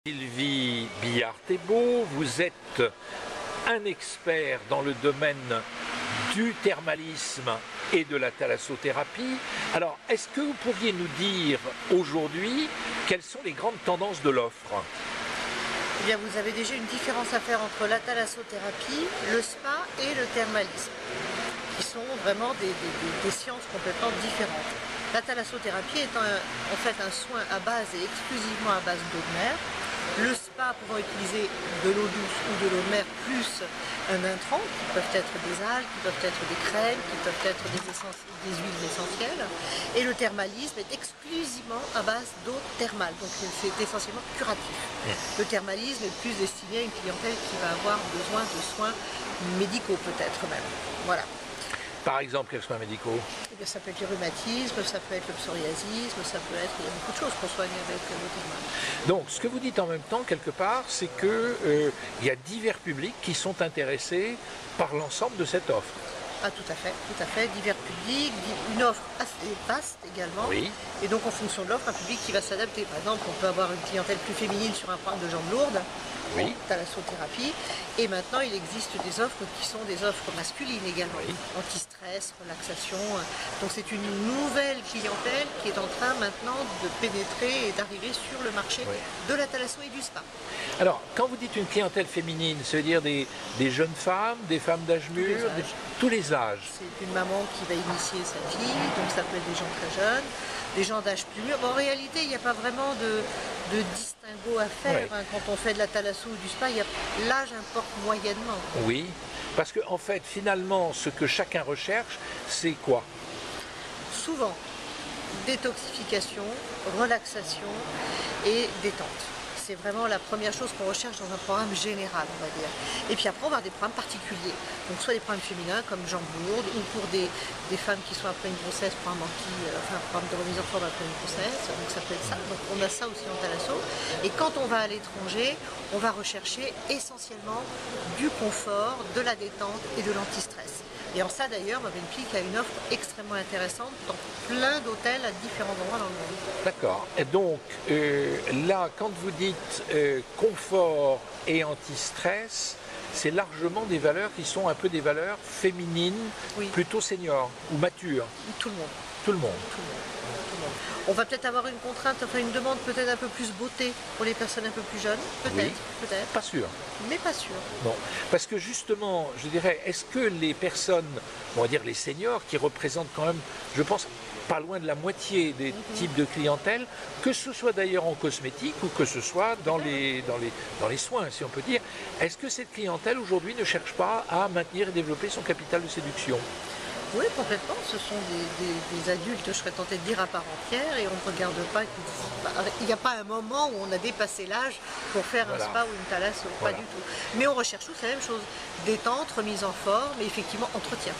Sylvie Billard-Thébault, vous êtes un expert dans le domaine du thermalisme et de la thalassothérapie. Alors, est-ce que vous pourriez nous dire aujourd'hui quelles sont les grandes tendances de l'offre? Eh bien, vous avez déjà une différence à faire entre la thalassothérapie, le spa et le thermalisme, qui sont vraiment des sciences complètement différentes. La thalassothérapie est en fait un soin à base et exclusivement à base d'eau de mer. Le spa pouvant utiliser de l'eau douce ou de l'eau de mer plus un intrant, qui peuvent être des algues, qui peuvent être des crèmes, qui peuvent être des huiles essentielles. Et le thermalisme est exclusivement à base d'eau thermale, donc c'est essentiellement curatif. Le thermalisme est plus destiné à une clientèle qui va avoir besoin de soins médicaux peut-être même. Voilà. Par exemple, quels soins médicaux? Eh bien, ça peut être le rhumatisme, ça peut être le psoriasisme, ça peut être... Il y a beaucoup de choses qu'on soigne avec l'eau thermale. Donc, ce que vous dites en même temps, quelque part, c'est qu'il y a divers publics qui sont intéressés par l'ensemble de cette offre. Ah, tout à fait, divers publics, une offre assez vaste également. Oui. Et donc, en fonction de l'offre, un public qui va s'adapter. Par exemple, on peut avoir une clientèle plus féminine sur un programme de jambes lourdes, oui, thalassothérapie. Et maintenant, il existe des offres qui sont des offres masculines également. Oui. Anti-stress, relaxation. Donc, c'est une nouvelle clientèle qui est en train maintenant de pénétrer et d'arriver sur le marché oui, de la thalasso et du spa. Alors, quand vous dites une clientèle féminine, ça veut dire des jeunes femmes, des femmes d'âge mûr, tous les âges. C'est une maman qui va initier sa fille, donc ça peut être des gens très jeunes, des gens d'âge plus mûr. Bon, en réalité, il n'y a pas vraiment de distinguo à faire. Ouais. Quand on fait de la thalasso ou du spa, l'âge importe moyennement. Oui, parce que en fait, finalement, ce que chacun recherche, c'est quoi? Souvent, détoxification, relaxation et détente. C'est vraiment la première chose qu'on recherche dans un programme général, on va dire. Et puis après, on va avoir des programmes particuliers. Donc soit des programmes féminins comme jambes lourdes, ou pour des femmes qui sont après une grossesse, un programme de remise en forme après une grossesse. Donc ça peut être ça. Donc on a ça aussi en thalasso. Et quand on va à l'étranger, on va rechercher essentiellement du confort, de la détente et de l'antistress. Et en ça d'ailleurs, Mövenpick a une offre extrêmement intéressante dans plein d'hôtels à différents endroits dans le monde. D'accord. Et donc là, quand vous dites confort et anti-stress, c'est largement des valeurs qui sont un peu des valeurs féminines, oui, plutôt seniors ou matures. Tout le monde. Tout le monde. Tout le monde. Tout le monde. On va peut-être avoir une contrainte, enfin une demande peut-être un peu plus beauté pour les personnes un peu plus jeunes, peut-être, oui, peut-être. Pas sûr. Mais pas sûr. Non, parce que justement, je dirais, est-ce que les personnes, on va dire les seniors, qui représentent quand même, je pense, pas loin de la moitié des types de clientèle, que ce soit d'ailleurs en cosmétique ou que ce soit dans les soins, si on peut dire, est-ce que cette clientèle aujourd'hui ne cherche pas à maintenir et développer son capital de séduction? Oui, complètement. Ce sont des adultes, je serais tentée de dire, à part entière, et on ne regarde pas. Il n'y a pas un moment où on a dépassé l'âge pour faire un spa ou une thalasso, pas du tout. Mais on recherche tous la même chose, détente, remise en forme et effectivement entretien.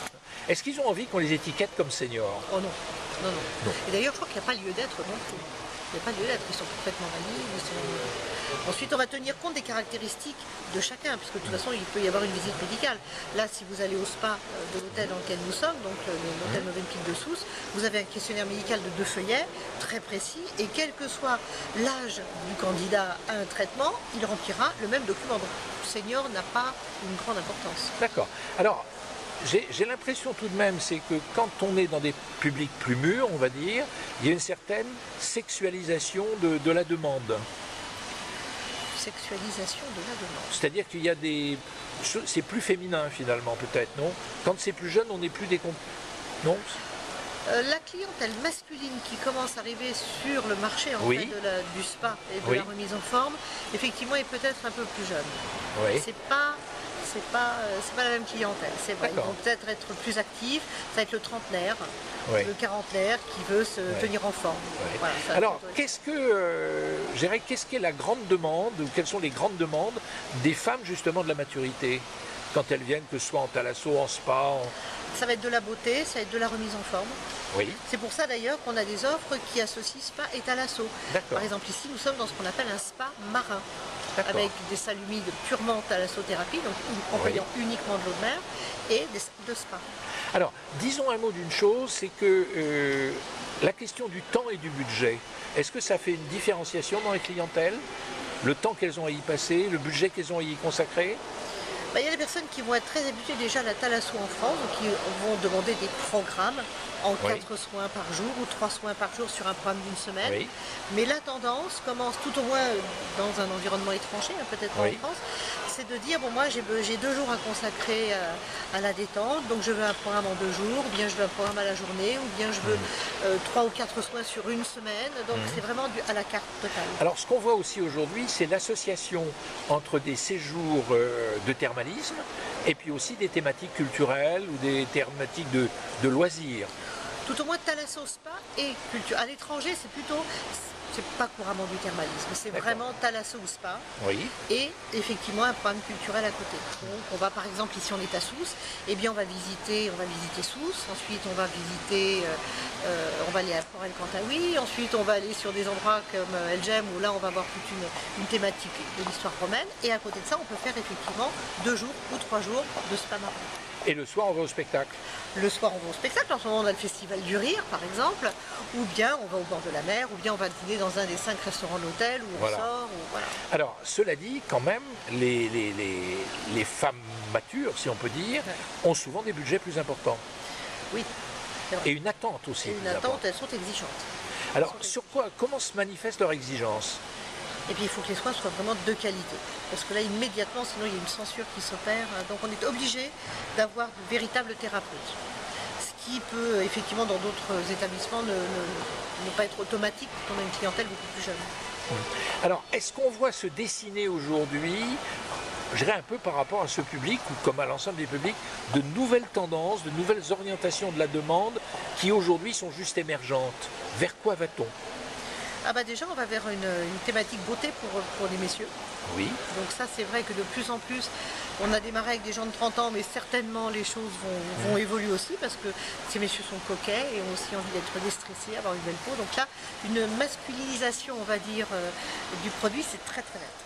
Est-ce qu'ils ont envie qu'on les étiquette comme seniors? Oh non. Non, non, non. Et d'ailleurs, je crois qu'il n'y a pas lieu d'être non plus. Il n'y a pas lieu d'être, ils sont parfaitement valides. Ensuite, on va tenir compte des caractéristiques de chacun, puisque de toute façon, il peut y avoir une visite médicale. Là, si vous allez au spa de l'hôtel dans lequel nous sommes, donc l'hôtel Mövenpick de Sousse, vous avez un questionnaire médical de 2 feuillets, très précis, et quel que soit l'âge du candidat à un traitement, il remplira le même document. Donc, le senior n'a pas une grande importance. D'accord. Alors, j'ai l'impression tout de même, c'est que quand on est dans des publics plus mûrs, on va dire, il y a une certaine sexualisation de la demande. Sexualisation de la demande. C'est-à-dire qu'il y a des... C'est plus féminin finalement peut-être, non? Quand c'est plus jeune, on n'est plus des... Non? La clientèle masculine qui commence à arriver sur le marché en oui, fait, du spa et de oui, la remise en forme, effectivement est peut-être un peu plus jeune. Oui. C'est pas la même clientèle, c'est vrai. Ils vont peut-être être plus actifs, ça va être le trentenaire, oui, le quarantenaire qui veut se tenir en forme. Oui. Voilà, alors, qu'est-ce qu'est la grande demande, ou quelles sont les grandes demandes des femmes justement de la maturité, quand elles viennent, que ce soit en thalasso, en spa, Ça va être de la beauté, ça va être de la remise en forme. Oui. C'est pour ça d'ailleurs qu'on a des offres qui associent spa et thalasso. D'accord. Par exemple ici nous sommes dans ce qu'on appelle un spa marin, avec des salles humides purement thalassothérapie, donc en payant uniquement de l'eau de mer, et de spa. Alors, disons un mot d'une chose, c'est que la question du temps et du budget, est-ce que ça fait une différenciation dans les clientèles? le temps qu'elles ont à y passer, le budget qu'elles ont à y consacrer? Il y a des personnes qui vont être très habituées déjà à la thalasso en France, donc qui vont demander des programmes en 4 soins par jour ou 3 soins par jour sur un programme d'une semaine. Oui. Mais la tendance commence tout au moins dans un environnement étranger, peut-être pas en France, c'est de dire, bon, moi j'ai 2 jours à consacrer à la détente, donc je veux un programme en 2 jours, ou bien je veux un programme à la journée, ou bien je veux 3 ou 4 soins sur une semaine, donc c'est vraiment à la carte totale. Alors ce qu'on voit aussi aujourd'hui, c'est l'association entre des séjours de thermalisme et puis aussi des thématiques culturelles ou des thématiques de loisirs. Tout au moins thalasso, spa et culture. À l'étranger, c'est pas couramment du thermalisme, c'est vraiment thalasso ou spa. Oui. Et effectivement un programme culturel à côté. Donc on va par exemple ici on est à Sousse, et bien on va visiter Sousse, ensuite on va visiter, on va aller à Port-el-Cantaoui, ensuite on va aller sur des endroits comme El Jem où là on va voir toute une thématique de l'histoire romaine, et à côté de ça on peut faire effectivement 2 jours ou 3 jours de spa marin. Et le soir, on va au spectacle. Le soir, on va au spectacle. En ce moment, on a le Festival du Rire, par exemple. Ou bien, on va au bord de la mer. Ou bien, on va dîner dans un des 5 restaurants de l'hôtel. Ou on sort. Voilà. Alors, cela dit, quand même, les femmes matures, si on peut dire, ont souvent des budgets plus importants. Oui. Et une attente aussi. Et une attente, elles sont exigeantes. Alors, comment se manifeste leur exigence? Et puis il faut que les soins soient vraiment de qualité. Parce que là, immédiatement, sinon il y a une censure qui s'opère. Donc on est obligé d'avoir de véritables thérapeutes. Ce qui peut, effectivement, dans d'autres établissements, ne pas être automatique quand on a une clientèle beaucoup plus jeune. Alors, est-ce qu'on voit se dessiner aujourd'hui, je dirais un peu par rapport à ce public, ou comme à l'ensemble des publics, de nouvelles tendances, de nouvelles orientations de la demande qui aujourd'hui sont juste émergentes? Vers quoi va-t-on? Déjà on va vers une thématique beauté pour les messieurs. Oui. Donc ça c'est vrai que de plus en plus, on a démarré avec des gens de 30 ans, mais certainement les choses vont évoluer aussi parce que ces messieurs sont coquets et ont aussi envie d'être déstressés, avoir une belle peau. Donc là, une masculinisation, on va dire, du produit, c'est très très net.